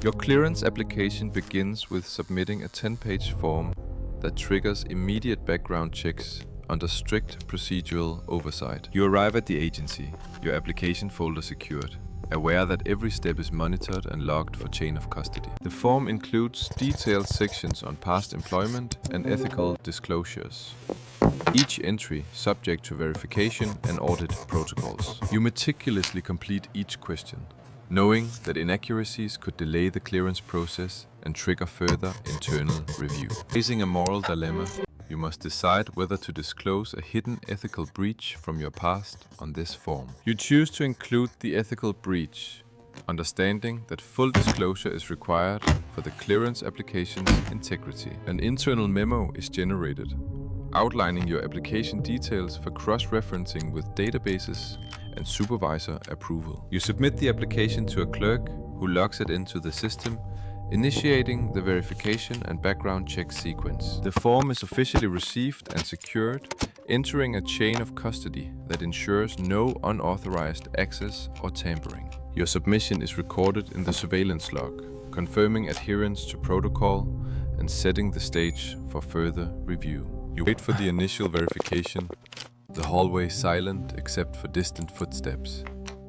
Your clearance application begins with submitting a 10-page form that triggers immediate background checks under strict procedural oversight. You arrive at the agency, your application folder secured, aware that every step is monitored and logged for chain of custody. The form includes detailed sections on past employment and ethical disclosures, each entry subject to verification and audit protocols. You meticulously complete each question, knowing that inaccuracies could delay the clearance process and trigger further internal review. Facing a moral dilemma, you must decide whether to disclose a hidden ethical breach from your past on this form. You choose to include the ethical breach, understanding that full disclosure is required for the clearance application's integrity. An internal memo is generated, outlining your application details for cross-referencing with databases and supervisor approval. You submit the application to a clerk who logs it into the system, initiating the verification and background check sequence. The form is officially received and secured, entering a chain of custody that ensures no unauthorized access or tampering. Your submission is recorded in the surveillance log, confirming adherence to protocol and setting the stage for further review. You wait for the initial verification, the hallway silent except for distant footsteps,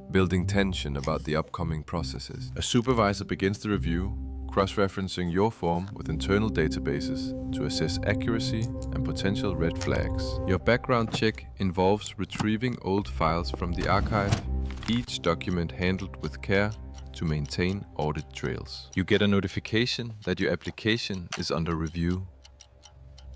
building tension about the upcoming processes. A supervisor begins the review, cross-referencing your form with internal databases to assess accuracy and potential red flags. Your background check involves retrieving old files from the archive, each document handled with care to maintain audit trails. You get a notification that your application is under review,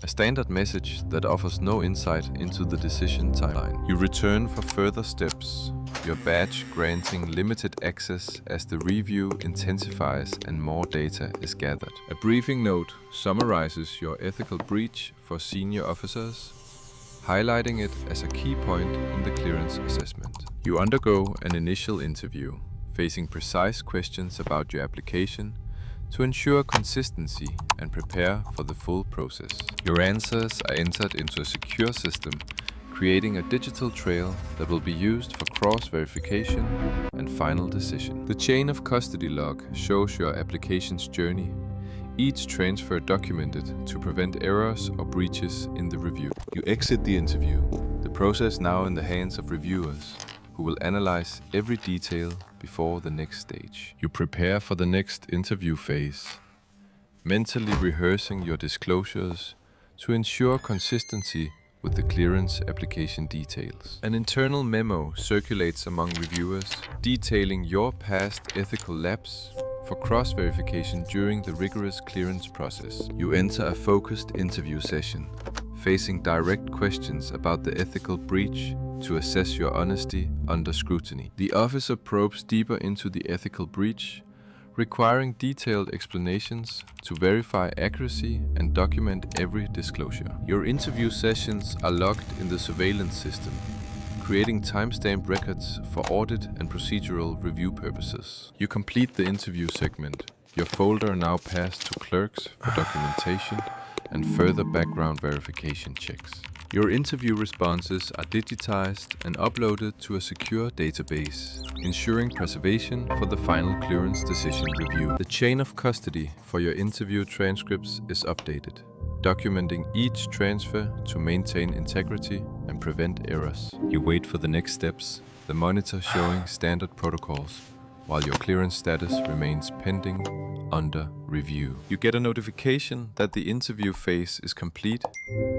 a standard message that offers no insight into the decision timeline. You return for further steps, your badge granting limited access as the review intensifies and more data is gathered. A briefing note summarizes your ethical breach for senior officers, highlighting it as a key point in the clearance assessment. You undergo an initial interview, facing precise questions about your application to ensure consistency and prepare for the full process. Your answers are entered into a secure system, creating a digital trail that will be used for cross-verification and final decision. The chain of custody log shows your application's journey, each transfer documented to prevent errors or breaches in the review. You exit the interview, the process now in the hands of reviewers, who will analyze every detail before the next stage. You prepare for the next interview phase, mentally rehearsing your disclosures to ensure consistency with the clearance application details. An internal memo circulates among reviewers, detailing your past ethical lapse for cross-verification during the rigorous clearance process. You enter a focused interview session, facing direct questions about the ethical breach to assess your honesty under scrutiny. The officer probes deeper into the ethical breach, requiring detailed explanations to verify accuracy and document every disclosure. Your interview sessions are logged in the surveillance system, creating timestamped records for audit and procedural review purposes. You complete the interview segment, your folder now passed to clerks for documentation and further background verification checks. Your interview responses are digitized and uploaded to a secure database, ensuring preservation for the final clearance decision review. The chain of custody for your interview transcripts is updated, documenting each transfer to maintain integrity and prevent errors. You wait for the next steps, the monitor showing standard protocols, while your clearance status remains pending under review. You get a notification that the interview phase is complete,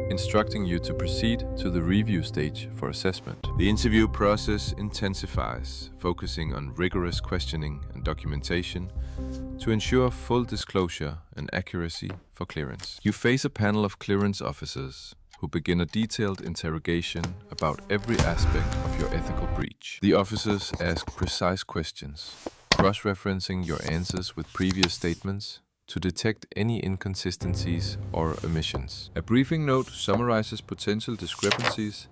instructing you to proceed to the review stage for assessment. The interview process intensifies, focusing on rigorous questioning and documentation to ensure full disclosure and accuracy for clearance. You face a panel of clearance officers who begin a detailed interrogation about every aspect of your ethical breach. The officers ask precise questions, cross-referencing your answers with previous statements to detect any inconsistencies or omissions. A briefing note summarizes potential discrepancies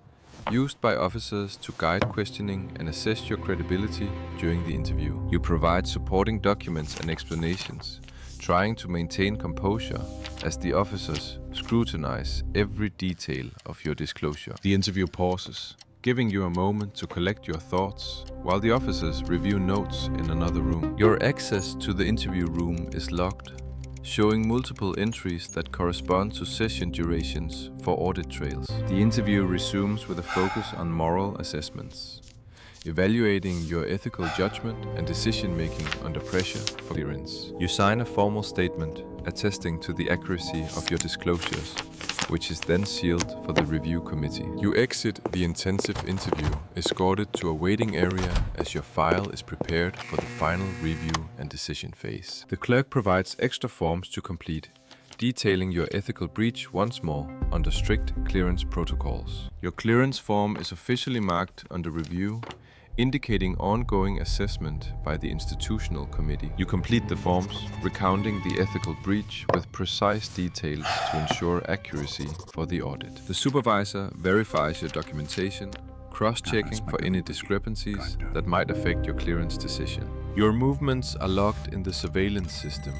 used by officers to guide questioning and assess your credibility during the interview. You provide supporting documents and explanations, trying to maintain composure as the officers scrutinize every detail of your disclosure. The interview pauses, giving you a moment to collect your thoughts while the officers review notes in another room. Your access to the interview room is logged, showing multiple entries that correspond to session durations for audit trails. The interview resumes with a focus on moral assessments, evaluating your ethical judgment and decision-making under pressure for clearance. You sign a formal statement attesting to the accuracy of your disclosures, which is then sealed for the review committee. You exit the intensive interview, escorted to a waiting area as your file is prepared for the final review and decision phase. The clerk provides extra forms to complete, detailing your ethical breach once more under strict clearance protocols. Your clearance form is officially marked under review, indicating ongoing assessment by the institutional committee. You complete the forms, recounting the ethical breach with precise details to ensure accuracy for the audit. The supervisor verifies your documentation, cross-checking for any discrepancies that might affect your clearance decision. Your movements are logged in the surveillance system,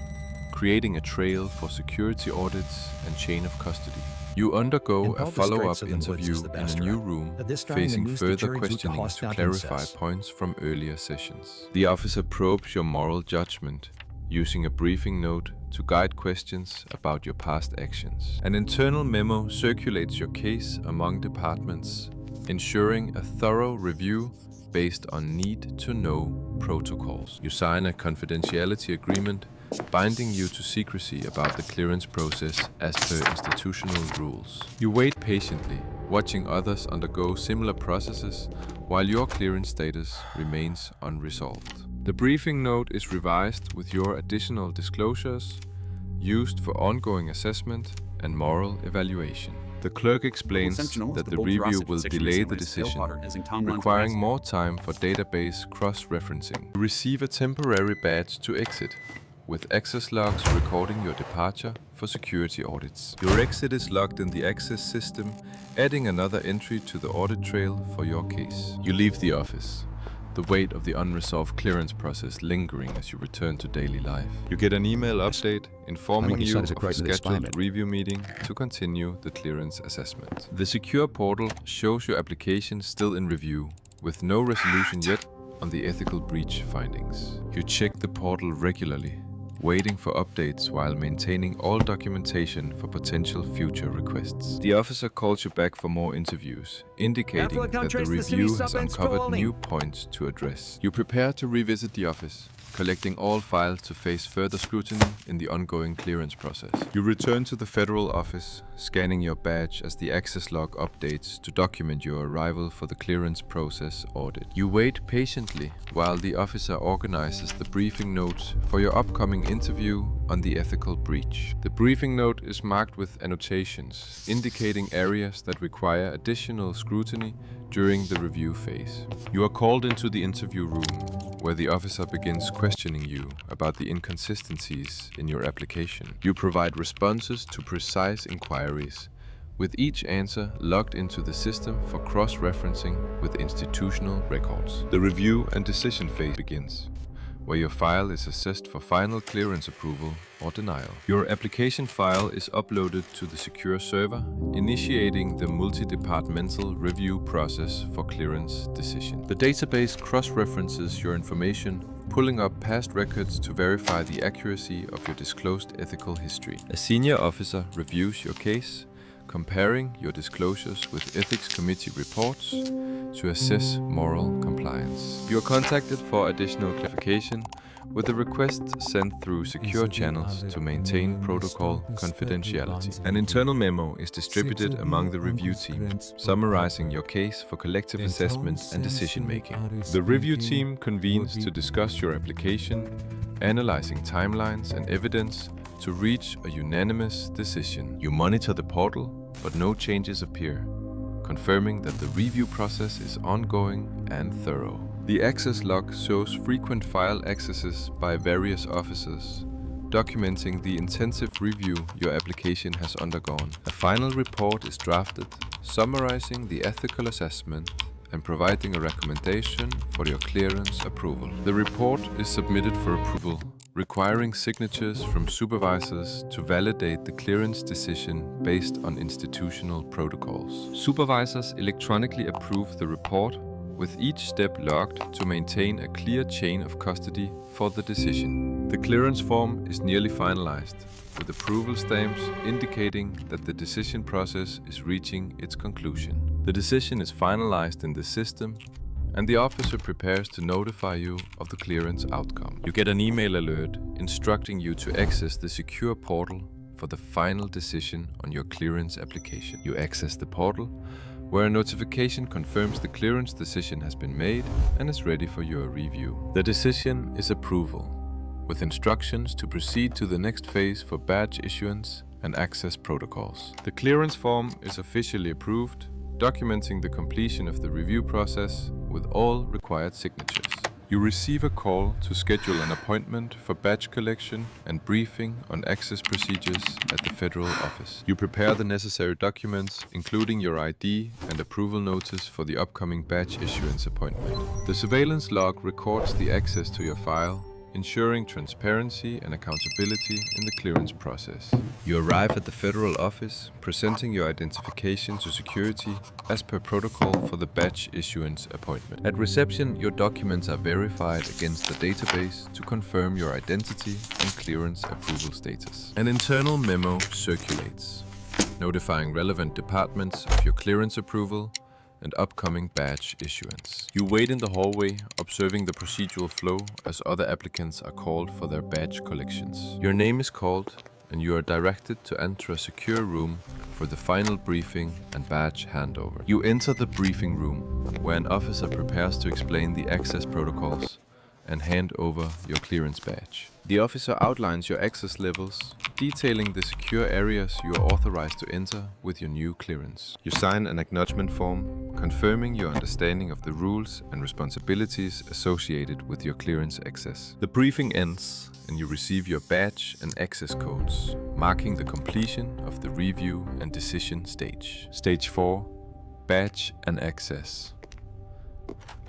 creating a trail for security audits and chain of custody. You undergo a follow-up interview in a new room, facing further questioning to clarify points from earlier sessions. The officer probes your moral judgment, using a briefing note to guide questions about your past actions. An internal memo circulates your case among departments, ensuring a thorough review based on need-to-know protocols. You sign a confidentiality agreement binding you to secrecy about the clearance process as per institutional rules. You wait patiently, watching others undergo similar processes while your clearance status remains unresolved. The briefing note is revised with your additional disclosures, used for ongoing assessment and moral evaluation. The clerk explains that the review will delay the decision, requiring more time for database cross-referencing. You receive a temporary badge to exit, with access logs recording your departure for security audits. Your exit is logged in the access system, adding another entry to the audit trail for your case. You leave the office, the weight of the unresolved clearance process lingering as you return to daily life. You get an email update informing you of a scheduled review meeting to continue the clearance assessment. The secure portal shows your application still in review, with no resolution yet on the ethical breach findings. You check the portal regularly, waiting for updates while maintaining all documentation for potential future requests. The officer calls you back for more interviews, indicating that the review has uncovered new points to address. You prepare to revisit the office, collecting all files to face further scrutiny in the ongoing clearance process. You return to the federal office, scanning your badge as the access log updates to document your arrival for the clearance process audit. You wait patiently while the officer organizes the briefing notes for your upcoming interview on the ethical breach. The briefing note is marked with annotations, indicating areas that require additional scrutiny during the review phase. You are called into the interview room, where the officer begins questioning you about the inconsistencies in your application. You provide responses to precise inquiries, with each answer logged into the system for cross-referencing with institutional records. The review and decision phase begins, where your file is assessed for final clearance approval or denial. Your application file is uploaded to the secure server, initiating the multi-departmental review process for clearance decision. The database cross-references your information, pulling up past records to verify the accuracy of your disclosed ethical history. A senior officer reviews your case, comparing your disclosures with ethics committee reports to assess moral compliance. You are contacted for additional clarification, with the request sent through secure channels to maintain protocol confidentiality. An internal memo is distributed among the review team, summarizing your case for collective assessment and decision-making. The review team convenes to discuss your application, analyzing timelines and evidence to reach a unanimous decision. You monitor the portal, but no changes appear, confirming that the review process is ongoing and thorough. The access log shows frequent file accesses by various officers, documenting the intensive review your application has undergone. A final report is drafted, summarizing the ethical assessment and providing a recommendation for your clearance approval. The report is submitted for approval, requiring signatures from supervisors to validate the clearance decision based on institutional protocols. Supervisors electronically approve the report, with each step logged to maintain a clear chain of custody for the decision. The clearance form is nearly finalized, with approval stamps indicating that the decision process is reaching its conclusion. The decision is finalized in the system, and the officer prepares to notify you of the clearance outcome. You get an email alert instructing you to access the secure portal for the final decision on your clearance application. You access the portal, where a notification confirms the clearance decision has been made and is ready for your review. The decision is approval, with instructions to proceed to the next phase for badge issuance and access protocols. The clearance form is officially approved, documenting the completion of the review process with all required signatures. You receive a call to schedule an appointment for badge collection and briefing on access procedures at the federal office. You prepare the necessary documents, including your ID and approval notice for the upcoming badge issuance appointment. The surveillance log records the access to your file, ensuring transparency and accountability in the clearance process. You arrive at the federal office, presenting your identification to security as per protocol for the badge issuance appointment. At reception, your documents are verified against the database to confirm your identity and clearance approval status. An internal memo circulates, notifying relevant departments of your clearance approval and upcoming badge issuance. You wait in the hallway, observing the procedural flow as other applicants are called for their badge collections. Your name is called, and you are directed to enter a secure room for the final briefing and badge handover. You enter the briefing room, where an officer prepares to explain the access protocols and hand over your clearance badge. The officer outlines your access levels, detailing the secure areas you are authorized to enter with your new clearance. You sign an acknowledgement form, confirming your understanding of the rules and responsibilities associated with your clearance access. The briefing ends, and you receive your badge and access codes, marking the completion of the review and decision stage. Stage 4: Badge and access.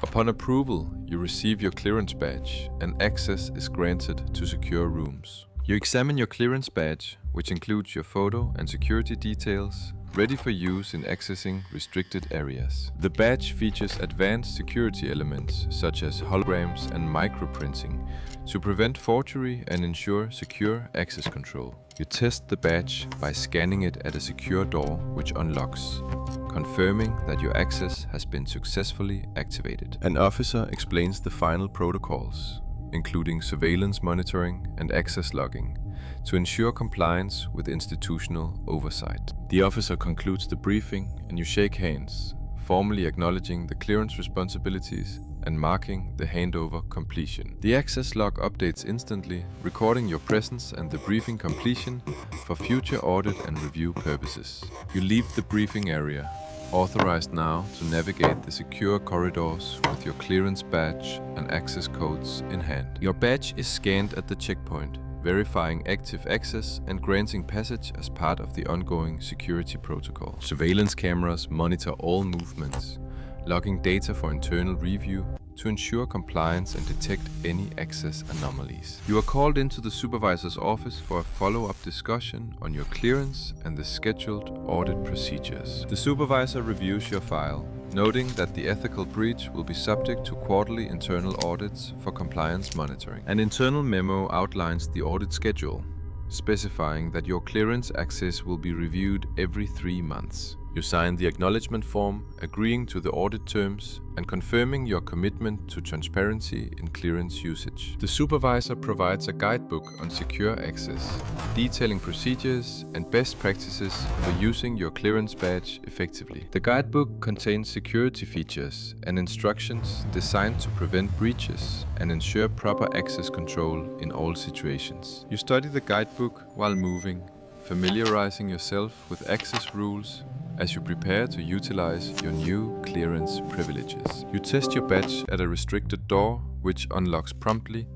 Upon approval, you receive your clearance badge and access is granted to secure rooms. You examine your clearance badge, which includes your photo and security details, ready for use in accessing restricted areas. The badge features advanced security elements such as holograms and microprinting to prevent forgery and ensure secure access control. You test the badge by scanning it at a secure door which unlocks, confirming that your access has been successfully activated. An officer explains the final protocols, including surveillance monitoring and access logging, to ensure compliance with institutional oversight. The officer concludes the briefing and you shake hands, formally acknowledging the clearance responsibilities and marking the handover completion. The access log updates instantly, recording your presence and the briefing completion for future audit and review purposes. You leave the briefing area, authorized now to navigate the secure corridors with your clearance badge and access codes in hand. Your badge is scanned at the checkpoint, verifying active access and granting passage as part of the ongoing security protocol. Surveillance cameras monitor all movements, logging data for internal review to ensure compliance and detect any access anomalies. You are called into the supervisor's office for a follow-up discussion on your clearance and the scheduled audit procedures. The supervisor reviews your file, noting that the ethical breach will be subject to quarterly internal audits for compliance monitoring. An internal memo outlines the audit schedule, specifying that your clearance access will be reviewed every 3 months. You sign the acknowledgement form, agreeing to the audit terms and confirming your commitment to transparency in clearance usage. The supervisor provides a guidebook on secure access, detailing procedures and best practices for using your clearance badge effectively. The guidebook contains security features and instructions designed to prevent breaches and ensure proper access control in all situations. You study the guidebook while moving, familiarizing yourself with access rules as you prepare to utilize your new clearance privileges. You test your badge at a restricted door, which unlocks promptly,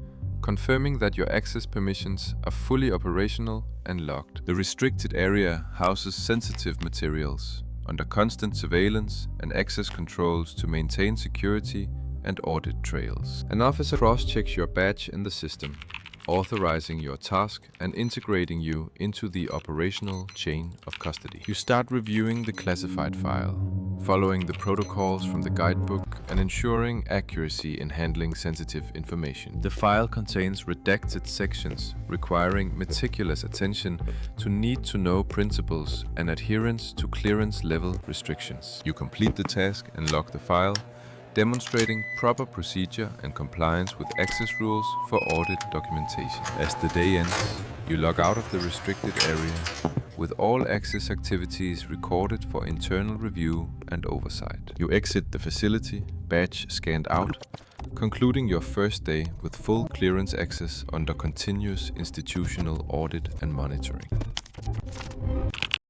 confirming that your access permissions are fully operational and locked. The restricted area houses sensitive materials under constant surveillance and access controls to maintain security and audit trails. An officer cross-checks your badge in the system, authorizing your task and integrating you into the operational chain of custody. You start reviewing the classified file, following the protocols from the guidebook and ensuring accuracy in handling sensitive information. The file contains redacted sections requiring meticulous attention to need-to-know principles and adherence to clearance level restrictions. You complete the task and log the file, demonstrating proper procedure and compliance with access rules for audit documentation. As the day ends, you log out of the restricted area with all access activities recorded for internal review and oversight. You exit the facility, badge scanned out, concluding your first day with full clearance access under continuous institutional audit and monitoring.